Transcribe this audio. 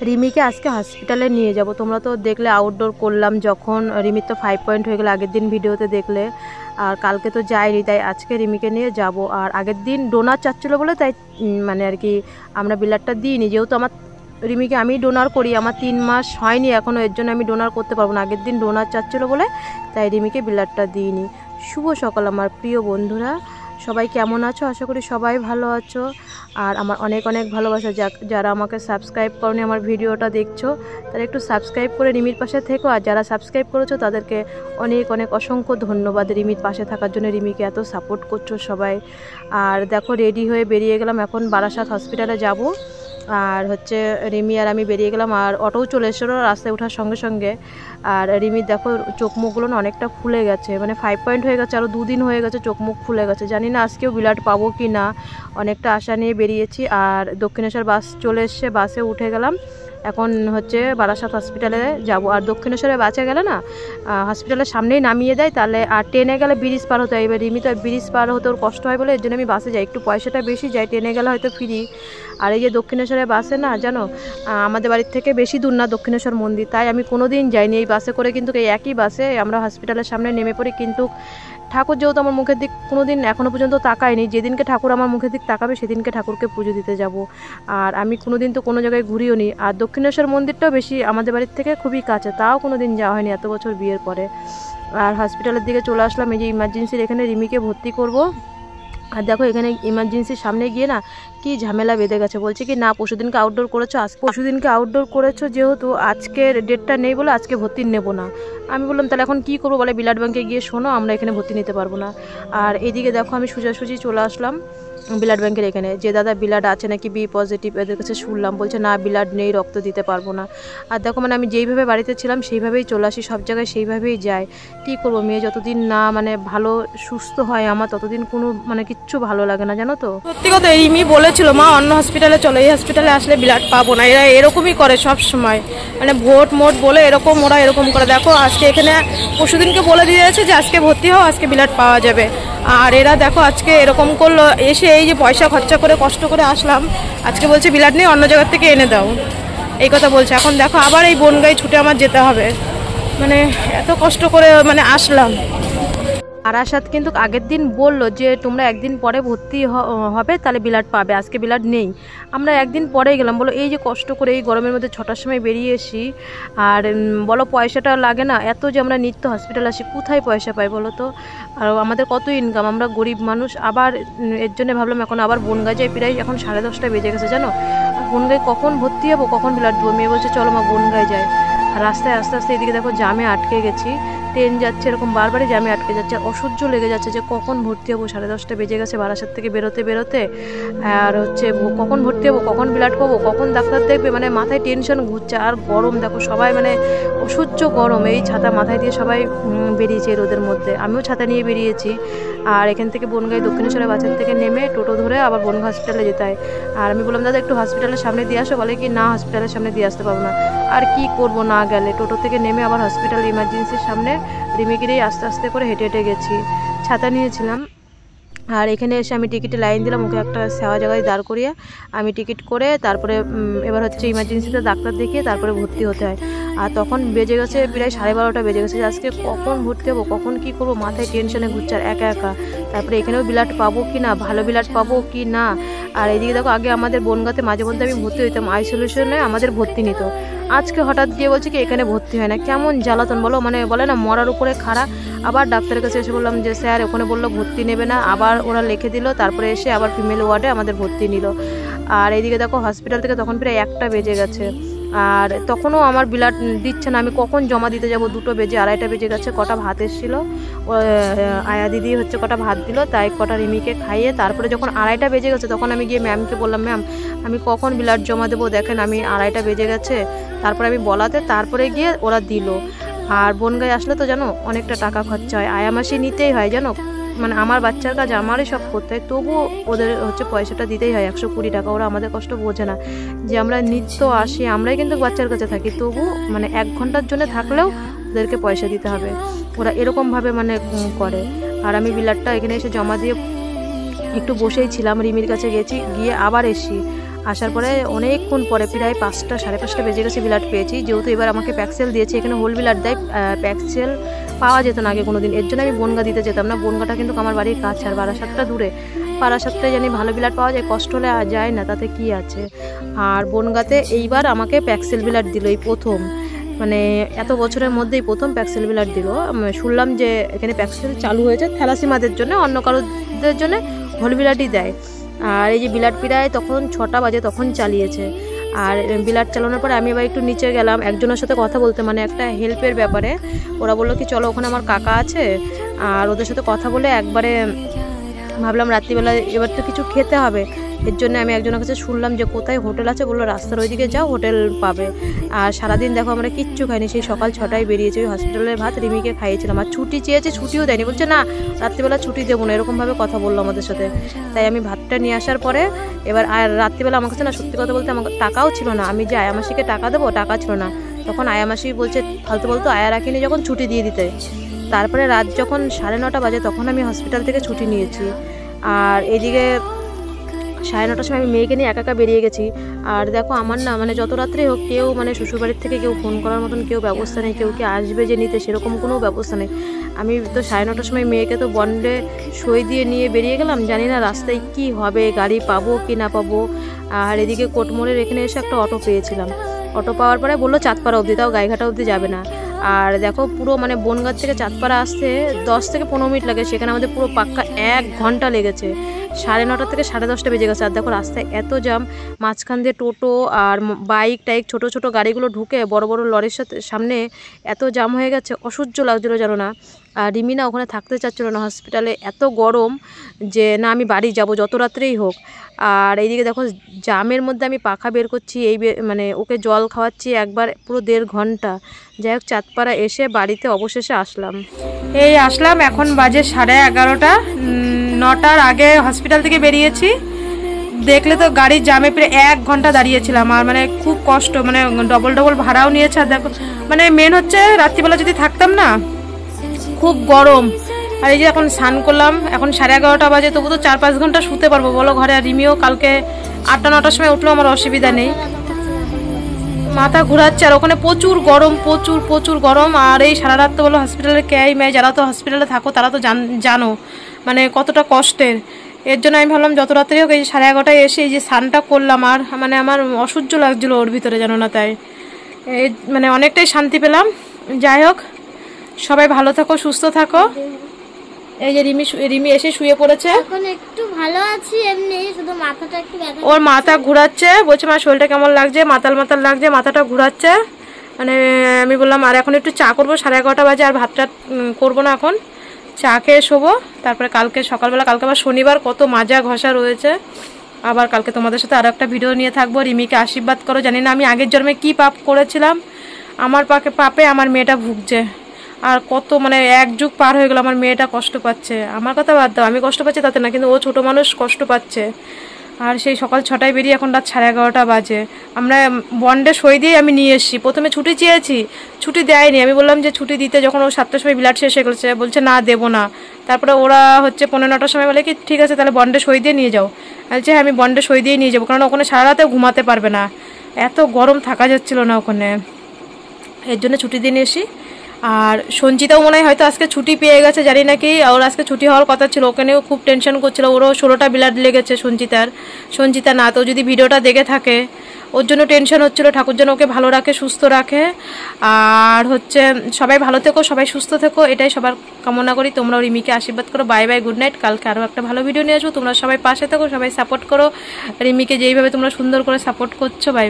রিমিকে আজকে হসপিটালে নিয়ে যাব। তোমরা তো দেখলে আউটডোর করলাম যখন, রিমির তো 5 পয়েন্ট হয়ে গেল আগের দিন ভিডিওতে দেখলে। আর কালকে তো যাইনি, তাই আজকে রিমিকে নিয়ে যাব। আর আগের দিন ডোনার চাচ্ছিলো বলে তাই মানে আর কি আমরা ব্লাডটা দিইনি, যেহেতু আমার রিমিকে আমি ডোনার করি, আমার 3 মাস হয়নি এখনও, এর জন্য আমি ডোনার করতে পারবো না। আগের দিন ডোনার চাচ্ছিলো বলে তাই রিমিকে ব্লাডটা দিইনি। শুভ সকাল আমার প্রিয় বন্ধুরা, সবাই কেমন আছো? আশা করি সবাই ভালো আছো। আর আমার অনেক অনেক ভালোবাসা, যারা আমাকে সাবস্ক্রাইব করনি আমার ভিডিওটা দেখছো, তারা একটু সাবস্ক্রাইব করে রিমির পাশে থেকো। আর যারা সাবস্ক্রাইব করেছো তাদেরকে অনেক অনেক অসংখ্য ধন্যবাদ রিমির পাশে থাকার জন্য, রিমিকে এত সাপোর্ট করছো সবাই। আর দেখো রেডি হয়ে বেরিয়ে গেলাম, এখন বারাসাত হসপিটালে যাব। আর হচ্ছে রিমি আর আমি বেরিয়ে গেলাম, আর অটোও চলে এসেছিলো রাস্তায় ওঠার সঙ্গে সঙ্গে। আর রিমির দেখো চোখ মুখগুলো না অনেকটা ফুলে গেছে, মানে 5 পয়েন্ট হয়ে গেছে, আরও 2 দিন হয়ে গেছে চোখ মুখ ফুলে গেছে। জানি না আজকেও ব্লাড পাবো কি না, অনেকটা আশা নিয়ে বেরিয়েছি। আর দক্ষিণেশ্বর বাস চলে এসছে, বাসে উঠে গেলাম। এখন হচ্ছে বারাসাত হসপিটালে যাব। আর দক্ষিণেশ্বরে বাসে গেলে না হসপিটালের সামনেই নামিয়ে দেয়, তাহলে আর ট্রেনে গেলে ব্রিজ পার হতে হয়। এবার রিমি তো ব্রিজ পার হতে ওর কষ্ট হয় বলে এর জন্য আমি বাসে যাই, একটু পয়সাটা বেশি যায়, ট্রেনে গেলে হয়তো ফ্রি। আর এই যে দক্ষিণেশ্বরের বাসে না জানো আমাদের বাড়ির থেকে বেশি দূর না দক্ষিণেশ্বর মন্দির, তাই আমি কোনো দিন যাইনি এই বাসে করে। কিন্তু এই একই বাসে আমরা হসপিটালের সামনে নেমে পড়ি, কিন্তু ঠাকুর যেহেতু আমার মুখের দিক কোনো দিন এখনও পর্যন্ত তাকায়নি, যেদিনকে ঠাকুর আমার মুখের দিক তাকাবে সেদিনকে ঠাকুরকে পুজো দিতে যাব। আর আমি কোনো দিন তো কোনো জায়গায় ঘুরিও নি। আর দক্ষিণেশ্বর মন্দিরটাও বেশি আমাদের বাড়ির থেকে খুবই কাছে, তাও কোনো দিন যাওয়া হয়নি এত বছর বিয়ের পরে। আর হসপিটালের দিকে চলে আসলাম, এই যে ইমার্জেন্সির এখানে রিমিকে ভর্তি করব। আর দেখো এখানে ইমার্জেন্সির সামনে গিয়ে না কি ঝামেলা বেঁধে গেছে, বলছে কি না পরশুদিনকে আউটডোর করেছো, পরশুদিনকে আউটডোর করেছো যেহেতু আজকের ডেটটা নেই বলে আজকে ভর্তি নেবো না। আমি বললাম তাহলে এখন কী করবো, বলে ব্লাড ব্যাঙ্কে গিয়ে শোনো, আমরা এখানে ভর্তি নিতে পারবো না। আর এদিকে দেখো আমি সোজাসুজি চলে আসলাম ব্লাড ব্যাঙ্কের এখানে, যে দাদা ব্লাড আছে নাকি বি পজিটিভ, এদের কাছে শুনলাম, বলছে না ব্লাড নেই, রক্ত দিতে পারবো না। আর দেখো মানে আমি যেইভাবে বাড়িতে ছিলাম সেইভাবেই চলে আসি, সব জায়গায় সেইভাবেই যাই। কী করবো, মেয়ে যতদিন না মানে ভালো সুস্থ হয় আমার ততদিন কোনো মানে কিচ্ছু ভালো লাগে না, জানো তো। সত্যি কথা রিমি বলেছিল মা অন্য হসপিটালে চলো, এই হসপিটালে আসলে ব্লাড পাবো না। এরা এরকমই করে সব সময়, মানে ভোট মোট বলে এরকম, ওরা এরকম করে। দেখো আজকে এখানে পরশুদিনকে বলে দিয়েছে যে আজকে ভর্তি হও, আজকে ব্লাড পাওয়া যাবে। আর এরা দেখো আজকে এরকম করলো, এসে এই যে পয়সা খরচা করে কষ্ট করে আসলাম, আজকে বলছে ব্লাড নেই, অন্য জায়গার থেকে এনে দাও, এই কথা বলছে। এখন দেখো আবার এই বনগাঁই ছুটে আমার যেতে হবে, মানে এত কষ্ট করে মানে আসলাম। বারাসাত কিন্তু আগের দিন বলল যে তোমরা একদিন পরে ভর্তি হবে তাহলে ব্লাড পাবে, আজকে ব্লাড নেই। আমরা একদিন পরে গেলাম, বলো এই যে কষ্ট করে এই গরমের মধ্যে 6টার সময় বেরিয়ে এসি, আর বলো পয়সাটা লাগে না এত, যে আমরা নিত্য হসপিটাল আসি কোথায় পয়সা পাই বলো তো। আর আমাদের কত ইনকাম, আমরা গরিব মানুষ। আবার এর জন্য ভাবলাম এখন আবার বনগাঁ যাই, প্রায় এখন 10:30 বেজে গেছে জানো। বনগাঁয় কখন ভর্তি হবো, কখন ব্লাড দেবো, মেয়ে বলছে চলো মা বনগাঁয় যাই। আর রাস্তায় আস্তে আস্তে এদিকে দেখো জামে আটকে গেছি, ট্রেন যাচ্ছে এরকম বারবারই জামে আটকে যাচ্ছে, অসহ্য লেগে যাচ্ছে যে কখন ভর্তি হবো। 10:30 বেজে গেছে বারাসাত থেকে বেরোতে বেরোতে। আর হচ্ছে কখন ভর্তি হবো, কখন ব্লাড পাবো, কখন ডাক্তার দেখবে, মানে মাথায় টেনশন ঘুরছে। আর গরম দেখো সবাই মানে অসহ্য গরম, এই ছাতা মাথায় দিয়ে সবাই বেরিয়েছে রোদের মধ্যে, আমিও ছাতা নিয়ে বেরিয়েছি। আর এখান থেকে বনগাঁয় দক্ষিণেশ্বরের বাজার থেকে নেমে টোটো ধরে আবার বনগাঁ হসপিটালে যেতে হয়। আর আমি বললাম দাদা একটু হসপিটালের সামনে দিয়ে আসো, বলে কি না হসপিটালের সামনে দিয়ে আসতে পারবো না। আর কি করব না গেলে, টোটো থেকে নেমে আবার হসপিটাল ইমার্জেন্সির সামনে রিমিগিরেই আস্তে আস্তে করে হেঁটে হেঁটে গেছি, ছাতা নিয়েছিলাম। আর এখানে এসে আমি টিকিটে লাইন দিলাম, ওকে একটা সেবা জায়গায় দাঁড় করিয়ে আমি টিকিট করে তারপরে এবার হচ্ছে ইমার্জেন্সিতে ডাক্তার দেখিয়ে তারপরে ভর্তি হতে হয়। আর তখন বেজে গেছে প্রায় 12:30 বেজে গেছে, আজকে কখন ভর্তি হবো, কখন কি করবো, মাথায় টেনশনে ঘুরছে আর একা একা। তারপরে এখানেও ব্লাড পাবো কি না, ভালো ব্লাড পাবো কি না। আর এদিকে দেখো আগে আমাদের বনগাঁতে মাঝে মধ্যে আমি ভর্তি হইতাম, আইসোলেশনে আমাদের ভর্তি নিত। আজকে হঠাৎ গিয়ে বলছে কি এখানে ভর্তি হয় না, কেমন জ্বালাতন বলো, মানে বলে না মরার উপরে খাড়া। আবার ডাক্তারের কাছে এসে বললাম যে স্যার ওখানে বললো ভর্তি নেবে না, আবার ওরা লিখে দিল, তারপরে এসে আবার ফিমেল ওয়ার্ডে আমাদের ভর্তি নিল। আর এইদিকে দেখো হসপিটাল থেকে তখন প্রায় 1টা বেজে গেছে, আর তখনও আমার ব্লাড দিচ্ছে না। আমি কখন জমা দিতে যাব, 2টো বেজে 2:30 বেজে গেছে। কটা ভাত এসেছিল, আয়া দিদি হচ্ছে কটা ভাত দিল, তাই কটা রিমিকে খাইয়ে তারপরে যখন 2:30 বেজে গেছে তখন আমি গিয়ে ম্যামকে বললাম ম্যাম আমি কখন ব্লাড জমা দেবো, দেখেন আমি 2:30 বেজে গেছে। তারপরে আমি বলাতে তারপরে গিয়ে ওরা দিল। আর বনগাঁয় আসলে তো জানো অনেকটা টাকা খরচা হয়, আয়া মাসি নিতেই হয় জানো, মানে আমার বাচ্চার কাজ আমারই সব করতে হয়, তবুও ওদের হচ্ছে পয়সাটা দিতেই হয় 120 টাকা। ওরা আমাদের কষ্ট বোঝে না যে আমরা নিত্য আসি, আমরাই কিন্তু বাচ্চার কাছে থাকি, তবু মানে 1 ঘন্টার জন্য থাকলেও ওদেরকে পয়সা দিতে হবে, ওরা এরকমভাবে মানে করে। আর আমি ব্লাডটা এখানে এসে জমা দিয়ে একটু বসেই ছিলাম, রিমির কাছে গেছি, গিয়ে আবার এসি। আসার পরে অনেকক্ষণ পরে প্রায় 5টা সাড়ে 5টা বেজে গেছে ব্লাড পেয়েছি। যেহেতু এবার আমাকে প্যাক্সেল দিয়েছে, এখানে হোল ব্লাড দেয়, প্যাক্সেল পাওয়া যেত না আগে কোনো দিন, এর জন্য আমি বনগা দিতে যেতাম না। বনগাটা কিন্তু আমার বাড়ির কাছে আর বারাসাতটা দূরে। বারাসাতটায় জানি ভালো ব্লাড পাওয়া যায়, কষ্ট হলে যায় না, তাতে কি আছে। আর বনগাতে এইবার আমাকে প্যাক্সেল ব্লাড দিল, এই প্রথম, মানে এত বছরের মধ্যেই প্রথম প্যাক্সেল ব্লাড দিল। শুনলাম যে এখানে প্যাক্সেল চালু হয়েছে থ্যালাসিমাদের জন্য, অন্য কারোদের জন্য হোল ব্লাডই দেয়। আর এই যে ব্লাড প্রায় তখন 6টা বাজে তখন চালিয়েছে। আর ব্লাড চালানোর পরে আমি এবার একটু নিচে গেলাম একজনের সাথে কথা বলতে, মানে একটা হেল্পের ব্যাপারে। ওরা বললো কি চলো, ওখানে আমার কাকা আছে, আর ওদের সাথে কথা বলে একবারে ভাবলাম রাত্রিবেলা এবার তো কিছু খেতে হবে। এর জন্য আমি একজনের কাছে শুনলাম যে কোথায় হোটেল আছে, বললো রাস্তার ওইদিকে যাও, হোটেল পাবে। আর সারাদিন দেখো আমরা কিচ্ছু খাইনি, সেই সকাল 6টায় বেরিয়েছি। ওই হসপিটালের ভাত রিমিকে খাইয়েছিলাম। আর ছুটি চেয়েছে, ছুটিও দেয়নি, বলছে না রাত্রিবেলা ছুটি দেবো না, এরকমভাবে কথা বললো আমাদের সাথে। তাই আমি ভাতটা নিয়ে আসার পরে এবার আর রাত্রিবেলা আমার কাছে না সত্যি কথা বলতে আমার টাকাও ছিল না। আমি যে আয়ামাসিকে টাকা দেবো, টাকা ছিল না। তখন আয়ামাসি বলছে ফালতু বলতো, আয়া রাখিনি যখন ছুটি দিয়ে দিতে। তারপরে রাত যখন 9:30 বাজে তখন আমি হসপিটাল থেকে ছুটি নিয়েছি। আর এইদিকে 9:30টার সময় আমি মেয়েকে নিয়ে একা একা বেরিয়ে গেছি। আর দেখো আমার না মানে যত রাত্রে হোক কেউ মানে শ্বশুরবাড়ির থেকে কেউ ফোন করার মতন কেউ ব্যবস্থা নেই, কেউ কি আসবে যে নিতে সেরকম কোনো ব্যবস্থা নেই। আমি তো 9:30টার সময় মেয়েকে তো বন্ডে সই দিয়ে নিয়ে বেরিয়ে গেলাম, জানি না রাস্তায় কি হবে, গাড়ি পাবো কি না পাবো। আর এদিকে কোটমোড়ের এখানে এসে একটা অটো পেয়েছিলাম। অটো পাওয়ার পরে বললো চাঁদপাড়া অবধি, তাও গাইঘাটা অবধি যাবে না। আর দেখো পুরো মানে বনগাঁ থেকে চাঁদপাড়া আসতে 10 থেকে 15 মিনিট লাগে, সেখানে আমাদের পুরো পাক্কা 1 ঘন্টা লেগেছে। 9:30 থেকে 10:30 বেজে গেছে। আর দেখো রাস্তায় এত জাম, মাঝখান দিয়ে টোটো আর বাইক টাইক ছোট ছোট গাড়িগুলো ঢুকে বড় বড় লরির সামনে এত জাম হয়ে গেছে, অসহ্য লাগছিলো জানো না। আর রিমি না ওখানে থাকতে চাচ্ছিলো না হসপিটালে, এত গরম যে না আমি বাড়ি যাব যত রাত্রেই হোক। আর এইদিকে দেখো জামের মধ্যে আমি পাখা বের করছি, মানে ওকে জল খাওয়াচ্ছি একবার পুরো 1.5 ঘন্টা। যাই হোক চাঁদপাড়া এসে বাড়িতে অবশেষে আসলাম। এখন বাজে 11:30। 9টার আগে হসপিটাল থেকে বেরিয়েছি। দেখলে তো গাড়ির জামে প্রায় 1 ঘন্টা দাঁড়িয়েছিলাম। আর মানে খুব কষ্ট, মানে ডবল ভাড়াও নিয়েছে। আর দেখো মানে মেন হচ্ছে রাত্রিবেলা যদি থাকতাম না, খুব গরম। আর এই যে এখন স্নান করলাম, এখন 11:30 বাজে, তবু তো 4-5 ঘন্টা শুতে পারবো বলো ঘরে। আর রিমিও কালকে 8টা-9টার সময় উঠলো, আমার অসুবিধা নেই। মাথা ঘুরাচ্ছে আর ওখানে প্রচুর গরম, প্রচুর গরম। আর এই সারা রাত তো বলো হসপিটালে ক্যাই ম্যাই, যারা তো হসপিটালে থাকো তারা তো জানো মানে কতটা কষ্টের। এর জন্য আমি ভাবলাম যত রাত্রি হোক এই 11:30টায় এসে এই যে স্নানটা করলাম। আর মানে আমার অসহ্য লাগছিলো ওর ভিতরে জানো না, তাই এই মানে অনেকটাই শান্তি পেলাম। যাই হোক সবাই ভালো থাকো, সুস্থ থাকো। এই যে রিমি এসে শুয়ে পড়েছে, এখন একটু ভালো আছি, এমনি শুধু মাথাটা একটু ব্যথা। ওর মাথা ঘোরাচ্ছে, বলছে মা শরীরটা কেমন লাগছে, মাতাল লাগছে, মাথাটা ঘোরাচ্ছে। মানে আমি বললাম আর এখন একটু চা করবো, 11:30 বাজে, আর ভাতটা করবো না, এখন চা খেয়ে শোবো। তারপরে কালকে সকালবেলা, কালকে আবার শনিবার, কত মাজা ঘষা রয়েছে। আবার কালকে তোমাদের সাথে আরো একটা ভিডিও নিয়ে থাকবো। রিমিকে আশীর্বাদ করো, জানি না আমি আগের জন্মে কি পাপ করেছিলাম, আমার পাপে আমার মেয়েটা ভুগছে। আর কত মানে 1 যুগ পার হয়ে গেল, আমার মেয়েটা কষ্ট পাচ্ছে। আমার কথা বাদ দাও, আমি কষ্ট পাচ্ছি তাতে না, কিন্তু ও ছোট মানুষ কষ্ট পাচ্ছে। আর সেই সকাল 6টায় বেরিয়ে এখন রাত 11:30 বাজে। আমরা বন্ডে সই দিয়ে আমি নিয়ে এসেছি। প্রথমে ছুটি চেয়েছি, ছুটি দেয়নি। আমি বললাম যে ছুটি দিতে, যখন ও 7টার সময় ব্লাড শেষ হয়ে গেছে, বলছে না দেবো না। তারপরে ওরা হচ্ছে 9:45টার সময় বলে কি ঠিক আছে তাহলে বন্ডে সই দিয়ে নিয়ে যাও। বলছে হ্যাঁ আমি বন্ডে সই দিয়ে নিয়ে যাবো, কারণ ওখানে সারা রাতে ঘুমাতে পারবে না, এত গরম থাকা যাচ্ছিল না ওখানে, এর জন্য ছুটি দিয়ে নিয়ে এসি। আর সঞ্চিতাও মনে হয় হয়তো আজকে ছুটি পেয়ে গেছে, জানি না কি, ওর আজকে ছুটি হওয়ার কথা ছিল। ওখানেও খুব টেনশন করছিল, ওরও 16টা ব্লাড লেগেছে সঞ্চিতা না তো যদি ভিডিওটা দেখে থাকে, ওর জন্য টেনশন হচ্ছিল। ঠাকুর যেন ওকে ভালো রাখে, সুস্থ রাখে। আর হচ্ছে সবাই ভালো থেকো, সবাই সুস্থ থেকো, এটাই সবার কামনা করি। তোমরাও রিমিকে আশীর্বাদ করো। Bye bye, good night. কালকে আরও একটা ভালো ভিডিও নিয়ে আসবো। তোমরা সবাই পাশে থেকো, সবাই সাপোর্ট করো রিমিকে, যেইভাবে তোমরা সুন্দর করে সাপোর্ট করছো। বাই।